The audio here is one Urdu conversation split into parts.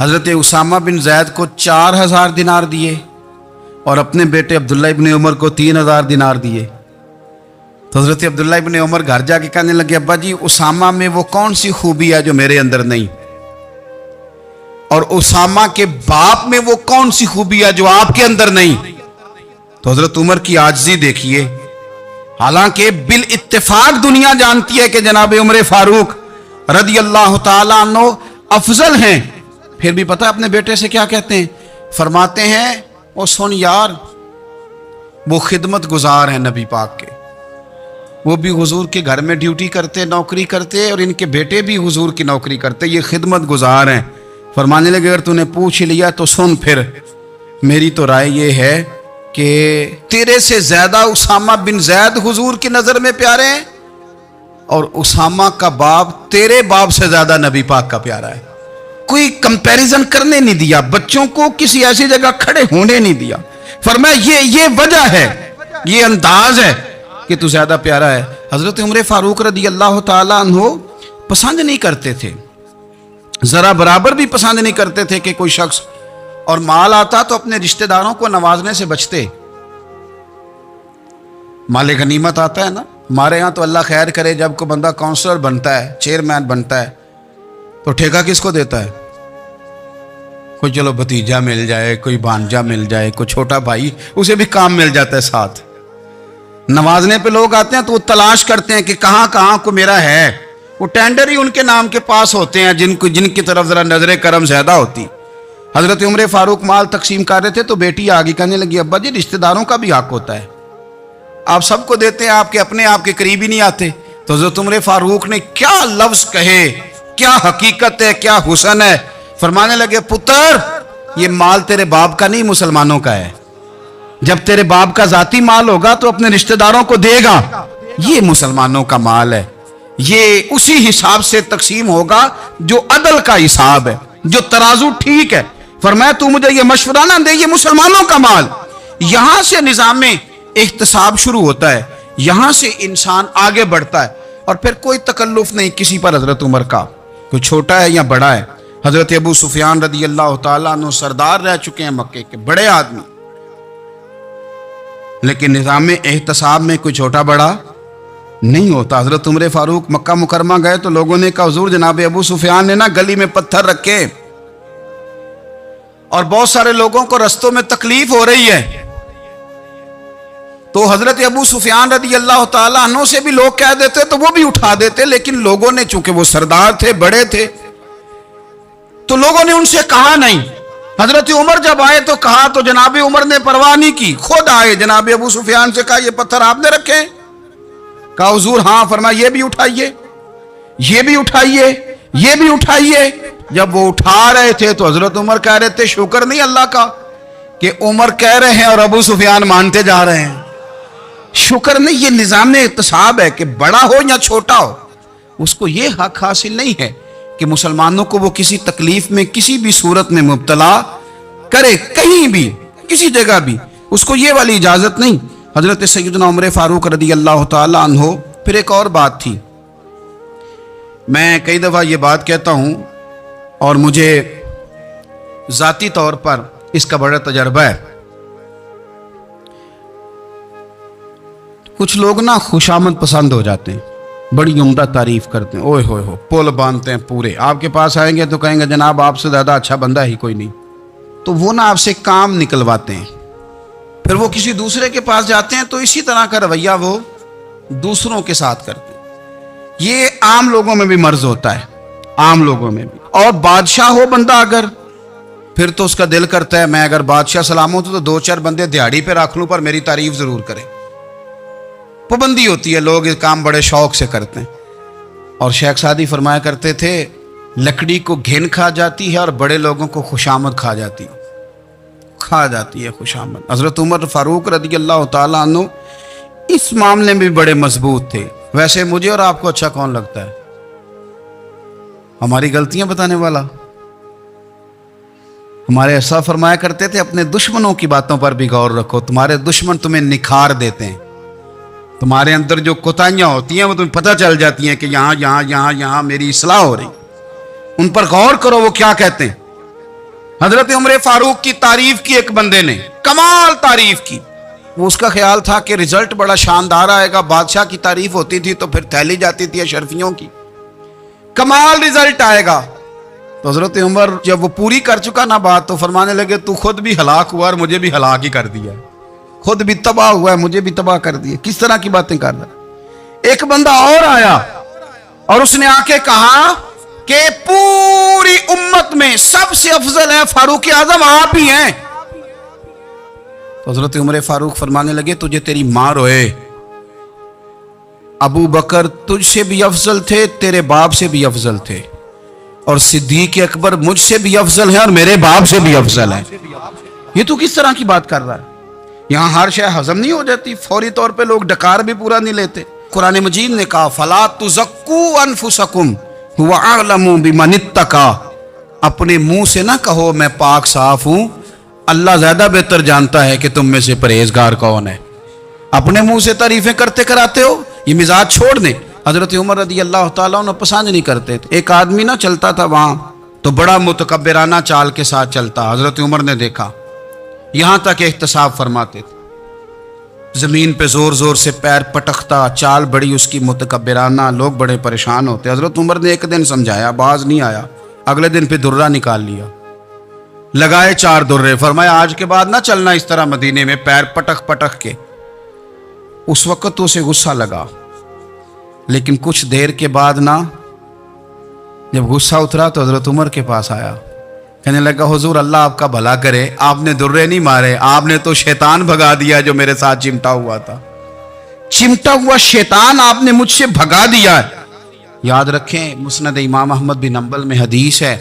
حضرت اسامہ بن زید کو 4000 دینار دیے اور اپنے بیٹے عبداللہ ابن عمر کو 3000 دینار دیے. تو حضرت عبداللہ ابن عمر گھر جا کے کہنے لگے ابا جی اسامہ میں وہ کون سی خوبی ہے جو میرے اندر نہیں, اور اسامہ کے باپ میں وہ کون سی خوبی ہے جو آپ کے اندر نہیں. تو حضرت عمر کی عاجزی دیکھیے, حالانکہ بالاتفاق دنیا جانتی ہے کہ جناب عمر فاروق رضی اللہ تعالیٰ عنہ افضل ہیں, پھر بھی پتہ اپنے بیٹے سے کیا کہتے ہیں, فرماتے ہیں او سن یار وہ خدمت گزار ہیں نبی پاک کے, وہ بھی حضور کے گھر میں ڈیوٹی کرتے, نوکری کرتے, اور ان کے بیٹے بھی حضور کی نوکری کرتے, یہ خدمت گزار ہیں. فرمانے لگے اگر تو نے پوچھ لیا تو سن, پھر میری تو رائے یہ ہے کہ تیرے سے زیادہ اسامہ بن زید حضور کی نظر میں پیارے ہیں, اور اسامہ کا باپ تیرے باپ سے زیادہ نبی پاک کا پیارا ہے. کوئی کمپیریزن کرنے نہیں دیا, بچوں کو کسی ایسی جگہ کھڑے ہونے نہیں دیا. فرمایا یہ وجہ ہے, یہ انداز ہے کہ تو زیادہ پیارا ہے. حضرت عمر فاروق رضی اللہ تعالیٰ عنہ پسند نہیں کرتے تھے, ذرا برابر بھی پسند نہیں کرتے تھے کہ کوئی شخص اور مال آتا تو اپنے رشتہ داروں کو نوازنے سے بچتے. مال غنیمت آتا ہے نا, ہمارے ہاں تو اللہ خیر کرے جب کوئی بندہ کونسلر بنتا ہے, چیئرمین بنتا ہے, تو ٹھیکہ کس کو دیتا ہے؟ کوئی چلو بھتیجا مل جائے, کوئی بھانجا مل جائے, کوئی چھوٹا بھائی, اسے بھی کام مل جاتا ہے ساتھ. نوازنے پہ لوگ آتے ہیں تو وہ تلاش کرتے ہیں کہ کہاں کہاں کو میرا ہے, وہ ٹینڈر ہی ان کے نام کے پاس ہوتے ہیں جن کی طرف ذرا نظر کرم زیادہ ہوتی. حضرت عمر فاروق مال تقسیم کر رہے تھے تو بیٹی آگے کہنے لگی ابا جی رشتہ داروں کا بھی حق ہوتا ہے, آپ سب کو دیتے ہیں, آپ کے اپنے آپ کے قریب ہی نہیں آتے. تو حضرت عمر فاروق نے کیا لفظ کہے, کیا حقیقت ہے, کیا حسن ہے. فرمانے لگے پتر یہ مال تیرے باپ کا نہیں مسلمانوں کا ہے, جب تیرے باپ کا ذاتی مال ہوگا تو اپنے رشتہ داروں کو دے گا, یہ مسلمانوں کا مال ہے, یہ اسی حساب سے تقسیم ہوگا جو عدل کا حساب ہے, جو ترازو ٹھیک ہے. فرمایا تو مجھے یہ مشورہ نہ دے, یہ مسلمانوں کا مال. یہاں سے نظام میں احتساب شروع ہوتا ہے, یہاں سے انسان آگے بڑھتا ہے, اور پھر کوئی تکلف نہیں کسی پر حضرت عمر کا, کوئی چھوٹا ہے یا بڑا ہے. حضرت ابو سفیان رضی اللہ تعالیٰ عنہ سردار رہ چکے ہیں مکے کے, بڑے آدمی, لیکن نظام احتساب میں کوئی چھوٹا بڑا نہیں ہوتا. حضرت عمر فاروق مکہ مکرمہ گئے تو لوگوں نے کہا حضور جناب ابو سفیان نے نا گلی میں پتھر رکھے اور بہت سارے لوگوں کو رستوں میں تکلیف ہو رہی ہے. تو حضرت ابو سفیان رضی اللہ تعالیٰ عنہ سے بھی لوگ کہہ دیتے تو وہ بھی اٹھا دیتے, لیکن لوگوں نے چونکہ وہ سردار تھے, بڑے تھے, تو لوگوں نے ان سے کہا نہیں. حضرت عمر جب آئے تو کہا تو جناب عمر نے پرواہ نہیں کی, خود آئے جناب ابو سفیان سے کہا یہ پتھر آپ نے رکھے؟ کہا حضور ہاں. فرمایا یہ بھی اٹھائیے, یہ بھی اٹھائیے, یہ بھی اٹھائیے. جب وہ اٹھا رہے تھے تو حضرت عمر کہہ رہے تھے شکر نہیں اللہ کا کہ عمر کہہ رہے ہیں اور ابو سفیان مانتے جا رہے ہیں. شکر نہیں, یہ نظام احتساب ہے کہ بڑا ہو یا چھوٹا ہو, اس کو یہ حق حاصل نہیں ہے کہ مسلمانوں کو وہ کسی تکلیف میں کسی بھی صورت میں مبتلا کرے, کہیں بھی کسی جگہ بھی, اس کو یہ والی اجازت نہیں. حضرت سیدنا عمر فاروق رضی اللہ تعالی عنہ. پھر ایک اور بات تھی, میں کئی دفعہ یہ بات کہتا ہوں اور مجھے ذاتی طور پر اس کا بڑا تجربہ ہے. کچھ لوگ نا خوشامد پسند ہو جاتے ہیں, بڑی عمدہ تعریف کرتے ہیں, اوئے ہوئے ہو پول باندھتے ہیں پورے, آپ کے پاس آئیں گے تو کہیں گے جناب آپ سے زیادہ اچھا بندہ ہی کوئی نہیں. تو وہ نا آپ سے کام نکلواتے ہیں, پھر وہ کسی دوسرے کے پاس جاتے ہیں تو اسی طرح کا رویہ وہ دوسروں کے ساتھ کرتے ہیں. یہ عام لوگوں میں بھی مرض ہوتا ہے, عام لوگوں میں بھی. اور بادشاہ ہو بندہ اگر, پھر تو اس کا دل کرتا ہے میں اگر بادشاہ سلام ہوں تو 2-4 بندے دیہڑی پہ رکھ لوں پر میری تعریف ضرور کریں. پابندی ہوتی ہے, لوگ یہ کام بڑے شوق سے کرتے ہیں. اور شیخ سعدی فرمایا کرتے تھے لکڑی کو گھن کھا جاتی ہے اور بڑے لوگوں کو خوشامد کھا جاتی ہے خوشامد. حضرت عمر فاروق رضی اللہ تعالیٰ عنہ اس معاملے میں بھی بڑے مضبوط تھے. ویسے مجھے اور آپ کو اچھا کون لگتا ہے, ہماری غلطیاں بتانے والا؟ ہمارے ایسا فرمایا کرتے تھے اپنے دشمنوں کی باتوں پر بھی غور رکھو, تمہارے دشمن تمہیں نکھار دیتے ہیں, تمہارے اندر جو کوتاہیاں ہوتی ہیں وہ تمہیں پتہ چل جاتی ہیں کہ یہاں میری اصلاح ہو رہی, ان پر غور کرو وہ کیا کہتے ہیں. حضرت عمر فاروق کی تعریف کی ایک بندے نے، کمال تعریف کی. وہ اس کا خیال تھا کہ رزلٹ بڑا شاندار آئے گا. بادشاہ کی تعریف ہوتی تھی تو پھر تھیلی جاتی تھی اشرفیوں کی، کمال رزلٹ آئے گا. تو حضرت عمر جب وہ پوری کر چکا نا بات، تو فرمانے لگے تو خود بھی ہلاک ہوا اور مجھے بھی ہلاک ہی کر دیا، خود بھی تباہ ہوا ہے مجھے بھی تباہ کر دیا. کس طرح کی باتیں کر رہا ہے. ایک بندہ اور آیا اور اس نے آ کے کہا کہ پوری امت میں سب سے افضل ہے فاروق اعظم آپ ہی ہیں. تو حضرت عمر فاروق فرمانے لگے تجھے تیری ماں روئے، ابو بکر تجھ سے بھی افضل تھے، تیرے باپ سے بھی افضل تھے، اور صدیق اکبر مجھ سے بھی افضل ہیں اور میرے باپ سے بھی افضل ہیں. یہ تو کس طرح کی بات کر رہا ہے. یہاں ہر شے ہضم نہیں ہو جاتی، فوری طور پہ لوگ ڈکار بھی پورا نہیں لیتے. قرآن مجید نے کہا فَلَا تُزَكُّوا أَنفُسَكُمْ هُوَ أَعْلَمُ بِمَنِ اتَّقَىٰ، اپنے منہ سے نہ کہو میں پاک صاف ہوں، اللہ زیادہ بہتر جانتا ہے کہ تم میں سے پرہیزگار کون ہے. اپنے منہ سے تعریفیں کرتے کراتے ہو، یہ مزاج چھوڑ دیں. حضرت عمر رضی اللہ تعالیٰ عنہ پسند نہیں کرتے تھے. ایک آدمی نہ چلتا تھا وہاں تو بڑا متکبرانہ چال کے ساتھ چلتا. حضرت عمر نے دیکھا، یہاں تک احتساب فرماتے تھے، زمین پہ زور زور سے پیر پٹکتا، چال بڑی اس کی متکبرانہ، لوگ بڑے پریشان ہوتے. حضرت عمر نے ایک دن سمجھایا، باز نہیں آیا. اگلے دن پہ درہ نکال لیا، لگائے 4 درے، فرمایا آج کے بعد نہ چلنا اس طرح مدینے میں پیر پٹک پٹک کے. اس وقت تو اسے غصہ لگا، لیکن کچھ دیر کے بعد نا جب غصہ اترا تو حضرت عمر کے پاس آیا، کہنے لگا حضور اللہ آپ کا بھلا کرے، آپ نے درے نہیں مارے، آپ نے تو شیطان بھگا دیا جو میرے ساتھ چمٹا ہوا تھا. چمٹا ہوا شیطان آپ نے مجھ سے بھگا دیا. یاد رکھیں مسند امام احمد بن حنبل میں حدیث ہے،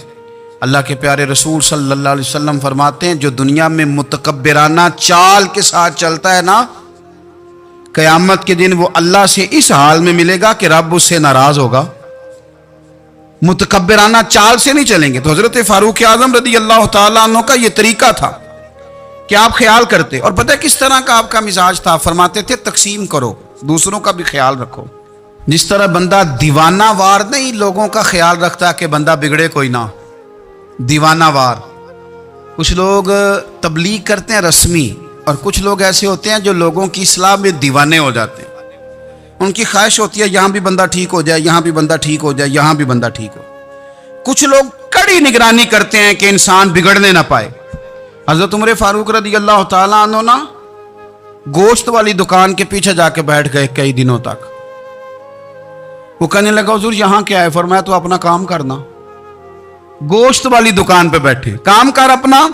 اللہ کے پیارے رسول صلی اللہ علیہ وسلم فرماتے ہیں جو دنیا میں متکبرانہ چال کے ساتھ چلتا ہے نا، قیامت کے دن وہ اللہ سے اس حال میں ملے گا کہ رب اس سے ناراض ہوگا. متکبرانہ چال سے نہیں چلیں گے. تو حضرت فاروق اعظم رضی اللہ تعالیٰ عنہ کا یہ طریقہ تھا کہ آپ خیال کرتے. اور پتہ کس طرح کا آپ کا مزاج تھا؟ فرماتے تھے تقسیم کرو، دوسروں کا بھی خیال رکھو. جس طرح بندہ دیوانہ وار نہیں لوگوں کا خیال رکھتا کہ بندہ بگڑے کوئی نہ، دیوانہ وار. کچھ لوگ تبلیغ کرتے ہیں رسمی، اور کچھ لوگ ایسے ہوتے ہیں جو لوگوں کی اصلاح میں دیوانے ہو جاتے ہیں. ان کی خواہش ہوتی ہے یہاں بھی بندہ ٹھیک ہو جائے، یہاں بھی بندہ ٹھیک ہو جائے، یہاں بھی بندہ ٹھیک ہو. کچھ لوگ کڑی نگرانی کرتے ہیں کہ انسان بگڑنے نہ پائے. حضرت عمر فاروق رضی اللہ تعالیٰ عنہ نا گوشت والی دکان کے پیچھے جا کے بیٹھ گئے کئی دنوں تک. وہ کہنے لگا حضور یہاں کیا ہے؟ فرمایا تو اپنا کام کرنا. گوشت والی دکان پہ بیٹھے، کام کر اپنا.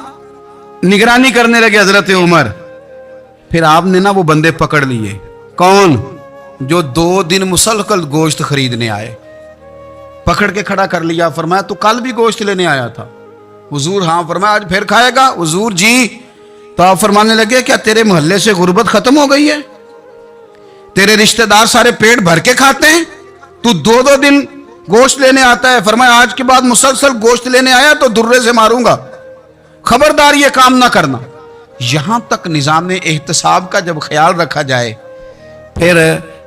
نگرانی کرنے لگے حضرت عمر. پھر آپ نے نا وہ بندے پکڑ لیے. کون؟ جو 2 دن مسلسل گوشت خریدنے آئے، پکڑ کے کھڑا کر لیا. فرمایا تو کل بھی گوشت لینے آیا تھا؟ حضور ہاں. فرمایا آج پھر کھائے گا؟ حضور جی. تو آپ فرمانے لگے کیا تیرے محلے سے غربت ختم ہو گئی ہے؟ تیرے رشتہ دار سارے پیٹ بھر کے کھاتے ہیں، تو 2 دن گوشت لینے آتا ہے؟ فرمایا آج کے بعد مسلسل گوشت لینے آیا تو درے سے ماروں گا، خبردار یہ کام نہ کرنا. یہاں تک نظام احتساب کا جب خیال رکھا جائے پھر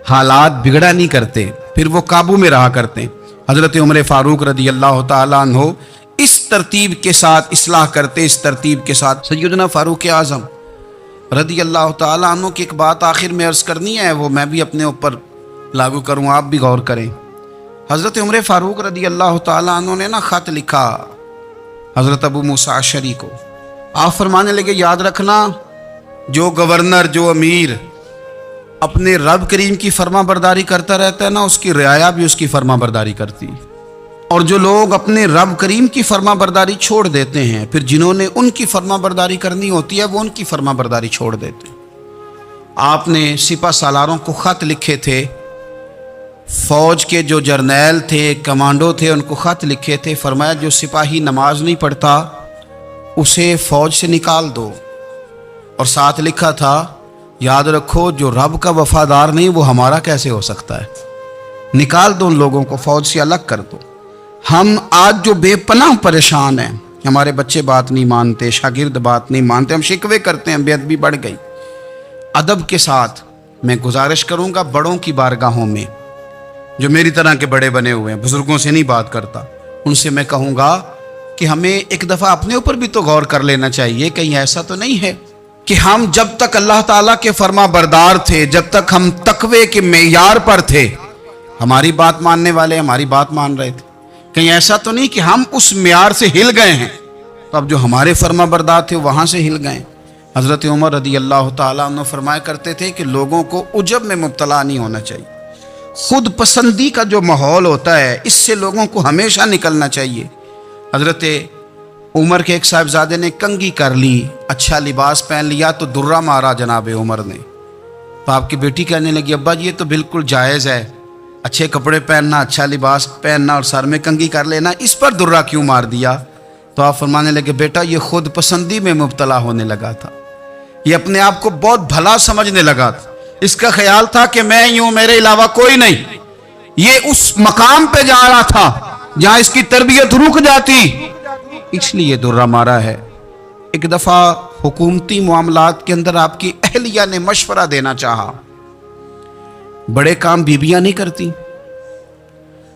حالات بگڑا نہیں کرتے، پھر وہ قابو میں رہا کرتے. حضرت عمر فاروق رضی اللہ تعالیٰ عنہ اس ترتیب کے ساتھ اصلاح کرتے، اس ترتیب کے ساتھ. سیدنا فاروق اعظم رضی اللہ تعالیٰ عنہ کی ایک بات آخر میں عرض کرنی ہے، وہ میں بھی اپنے اوپر لاگو کروں، آپ بھی غور کریں. حضرت عمر فاروق رضی اللہ تعالیٰ عنہ نے نا خط لکھا حضرت ابو موسیٰ اشعری کو. آپ فرمانے لگے یاد رکھنا جو گورنر، جو امیر اپنے رب کریم کی فرما برداری کرتا رہتا ہے نا، اس کی رعایا بھی اس کی فرما برداری کرتی. اور جو لوگ اپنے رب کریم کی فرما برداری چھوڑ دیتے ہیں، پھر جنہوں نے ان کی فرما برداری کرنی ہوتی ہے وہ ان کی فرما برداری چھوڑ دیتے ہیں. آپ نے سپہ سالاروں کو خط لکھے تھے، فوج کے جو جرنیل تھے، کمانڈو تھے، ان کو خط لکھے تھے. فرمایا جو سپاہی نماز نہیں پڑھتا اسے فوج سے نکال دو. اور ساتھ لکھا تھا یاد رکھو جو رب کا وفادار نہیں وہ ہمارا کیسے ہو سکتا ہے، نکال دو ان لوگوں کو، فوج سے الگ کر دو. ہم آج جو بے پناہ پریشان ہیں، ہمارے بچے بات نہیں مانتے، شاگرد بات نہیں مانتے، ہم شکوے کرتے ہیں، بے ادبی بڑھ گئی. ادب کے ساتھ میں گزارش کروں گا بڑوں کی بارگاہوں میں، جو میری طرح کے بڑے بنے ہوئے ہیں، بزرگوں سے نہیں بات کرتا، ان سے میں کہوں گا کہ ہمیں ایک دفعہ اپنے اوپر بھی تو غور کر لینا چاہیے. کہیں ایسا تو نہیں ہے کہ ہم جب تک اللہ تعالیٰ کے فرما بردار تھے، جب تک ہم تقوی کے معیار پر تھے، ہماری بات ماننے والے ہماری بات مان رہے تھے. کہیں ایسا تو نہیں کہ ہم اس معیار سے ہل گئے ہیں تو اب جو ہمارے فرما بردار تھے وہاں سے ہل گئے. حضرت عمر رضی اللہ تعالیٰ عنہ فرمایا کرتے تھے کہ لوگوں کو عجب میں مبتلا نہیں ہونا چاہیے. خود پسندی کا جو ماحول ہوتا ہے اس سے لوگوں کو ہمیشہ نکلنا چاہیے. حضرت عمر کے ایک صاحبزادے نے کنگھی کر لی، اچھا لباس پہن لیا تو درہ مارا جناب عمر نے. تو آپ کی بیٹی کہنے لگی ابا جی یہ تو بالکل جائز ہے، اچھے کپڑے پہننا، اچھا لباس پہننا اور سر میں کنگھی کر لینا، اس پر درہ کیوں مار دیا؟ تو آپ فرمانے لگے بیٹا یہ خود پسندی میں مبتلا ہونے لگا تھا، یہ اپنے آپ کو بہت بھلا سمجھنے لگا تھا. اس کا خیال تھا کہ میں یوں، میرے علاوہ کوئی نہیں. یہ اس مقام پہ جا رہا تھا جہاں اس کی تربیت رک جاتی، اس لیے درہ مارا ہے. ایک دفعہ حکومتی معاملات کے اندر آپ کی اہلیہ نے مشورہ دینا چاہا. بڑے کام بیویاں نہیں کرتی،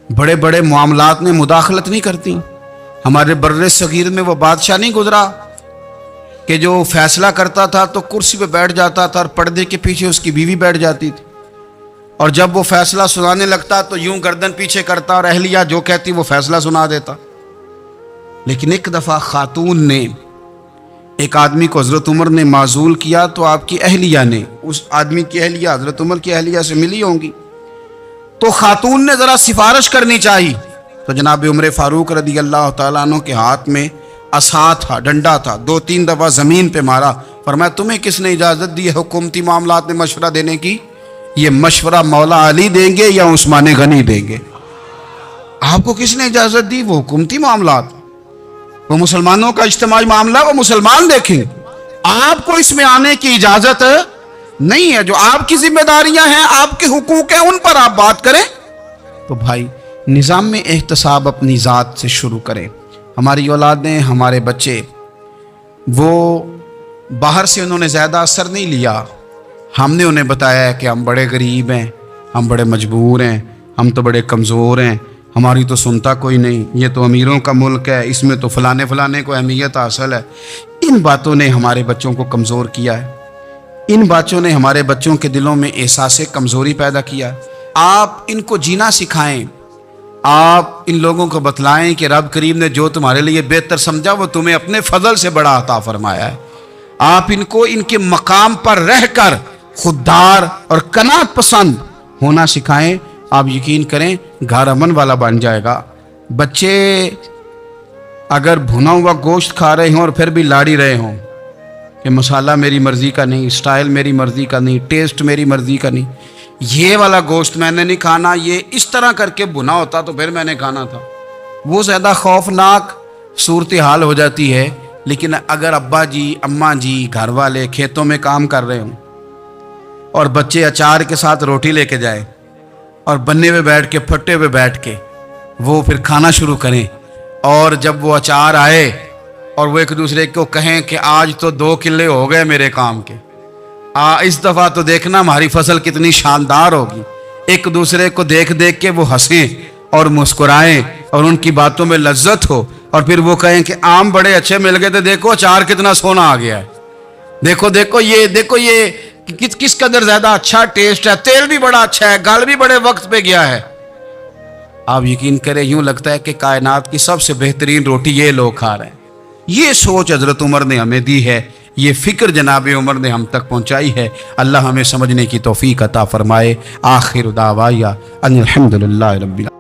بڑے بڑے معاملات میں مداخلت نہیں کرتی. ہمارے بر صغیر میں وہ بادشاہ نہیں گزرا کہ جو فیصلہ کرتا تھا تو کرسی پہ بیٹھ جاتا تھا اور پردے کے پیچھے اس کی بیوی بیٹھ جاتی تھی، اور جب وہ فیصلہ سنانے لگتا تو یوں گردن پیچھے کرتا اور اہلیہ جو کہتی وہ فیصلہ سنا دیتا. لیکن ایک دفعہ خاتون نے ایک آدمی کو حضرت عمر نے معزول کیا تو آپ کی اہلیہ نے، اس آدمی کی اہلیہ حضرت عمر کی اہلیہ سے ملی ہوں گی، تو خاتون نے ذرا سفارش کرنی چاہی. تو جناب عمر فاروق رضی اللہ تعالیٰ عنہ کے ہاتھ میں عصا تھا، ڈنڈا تھا، 2-3 دفعہ زمین پہ مارا. فرمایا تمہیں کس نے اجازت دی ہے حکومتی معاملات میں مشورہ دینے کی؟ یہ مشورہ مولا علی دیں گے یا عثمان غنی دیں گے؟ آپ کو کس نے اجازت دی؟ وہ حکومتی معاملات، وہ مسلمانوں کا اجتماعی معاملہ، وہ مسلمان دیکھیں. آپ کو اس میں آنے کی اجازت نہیں ہے. جو آپ کی ذمہ داریاں ہیں، آپ کے حقوق ہیں، ان پر آپ بات کریں. تو بھائی نظام میں احتساب اپنی ذات سے شروع کریں. ہماری اولادیں، ہمارے بچے، وہ باہر سے انہوں نے زیادہ اثر نہیں لیا. ہم نے انہیں بتایا ہے کہ ہم بڑے غریب ہیں، ہم بڑے مجبور ہیں، ہم تو بڑے کمزور ہیں، ہماری تو سنتا کوئی نہیں، یہ تو امیروں کا ملک ہے، اس میں تو فلانے کو اہمیت حاصل ہے. ان باتوں نے ہمارے بچوں کو کمزور کیا ہے. ان باتوں نے ہمارے بچوں کے دلوں میں احساس کمزوری پیدا کیا ہے. آپ ان کو جینا سکھائیں. آپ ان لوگوں کو بتلائیں کہ رب کریم نے جو تمہارے لیے بہتر سمجھا وہ تمہیں اپنے فضل سے بڑا عطا فرمایا ہے. آپ ان کو ان کے مقام پر رہ کر خوددار اور قناعت پسند ہونا سکھائیں. آپ یقین کریں گھر امن والا بن جائے گا. بچے اگر بھنا ہوا گوشت کھا رہے ہوں اور پھر بھی لاڑی رہے ہوں کہ مسالہ میری مرضی کا نہیں، سٹائل میری مرضی کا نہیں، ٹیسٹ میری مرضی کا نہیں، یہ والا گوشت میں نے نہیں کھانا، یہ اس طرح کر کے بھنا ہوتا تو پھر میں نے کھانا تھا، وہ زیادہ خوفناک صورتحال ہو جاتی ہے. لیکن اگر ابا جی، اماں جی، گھر والے کھیتوں میں کام کر رہے ہوں اور بچے اچار کے ساتھ روٹی لے کے جائیں اور بننے پہ بیٹھ کے، پھٹے پہ بیٹھ کے وہ پھر کھانا شروع کریں، اور جب وہ اچار آئے اور وہ ایک دوسرے کو کہیں کہ آج تو 2 کلے ہو گئے میرے کام کے، اس دفعہ تو دیکھنا ہماری فصل کتنی شاندار ہوگی. ایک دوسرے کو دیکھ دیکھ کے وہ ہنسیں اور مسکرائیں اور ان کی باتوں میں لذت ہو، اور پھر وہ کہیں کہ آم بڑے اچھے مل گئے تھے، دیکھو اچار کتنا سونا آ گیا ہے، دیکھو یہ کس قدر زیادہ اچھا ٹیسٹ ہے، تیل بھی بڑا اچھا ہے، گل بھی بڑے وقت پہ گیا ہے. آپ یقین کریں یوں لگتا ہے کہ کائنات کی سب سے بہترین روٹی یہ لوگ کھا رہے ہیں. یہ سوچ حضرت عمر نے ہمیں دی ہے، یہ فکر جناب عمر نے ہم تک پہنچائی ہے. اللہ ہمیں سمجھنے کی توفیق عطا فرمائے. آخر دعوایا ان الحمدللہ رب العالمین.